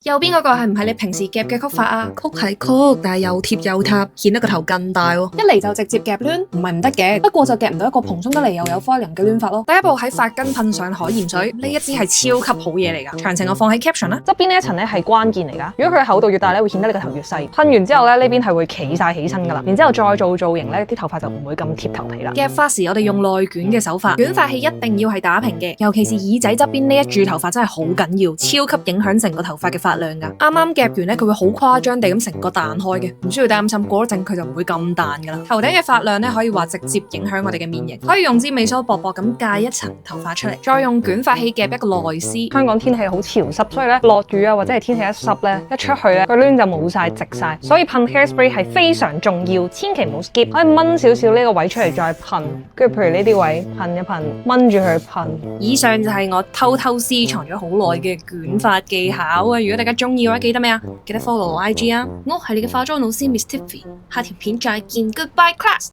右邊嗰個係唔係你平時夾嘅曲髮啊？曲係曲，但係又貼又塌，顯得個頭更大喎。一嚟就直接夾攣，唔係唔得嘅，不過就夾唔到一個蓬鬆得嚟又有 volume 嘅攣髮咯。第一步喺髮根噴上海鹽水，呢一支係超級好嘢嚟噶。詳情我放喺 caption 啦。側邊呢一層咧係關鍵嚟噶，如果佢嘅厚度越大咧，會顯得你個頭越細。噴完之後咧，呢邊係會企晒起身噶啦，然之後再做造型咧，啲頭髮就唔會咁貼頭皮啦。夾髮時我哋用內捲嘅手法，捲髮器一定要係打平嘅，尤其是耳仔側邊呢一柱頭髮真係好緊要，超級影響成個頭髮嘅髮量噶。啱啱夾完咧，佢會好誇張地咁成個彈開嘅，唔需要擔心，過一陣佢就唔會咁彈噶啦。頭頂嘅髮量咧，可以話直接影響我哋嘅面型，可以用支美梳薄薄咁界一層頭髮出嚟，再用捲髮器夾一個內絲。香港天氣好潮濕，所以咧落雨啊或者係天氣一濕咧，一出去咧個攣就冇晒直晒，所以噴 hairspray 係非常重要，千祈唔好 skip，可以掹少少呢個位出嚟再噴，跟住譬如呢啲位噴一噴，掹住佢噴。以上就係我偷偷私藏咗好耐嘅捲髮技巧啊！如果大家中意嘅話，記得咩啊？記得 follow 我 IG 啊！我係你嘅化妝老師 Miss Tiffy，下條片再見，Goodbye class。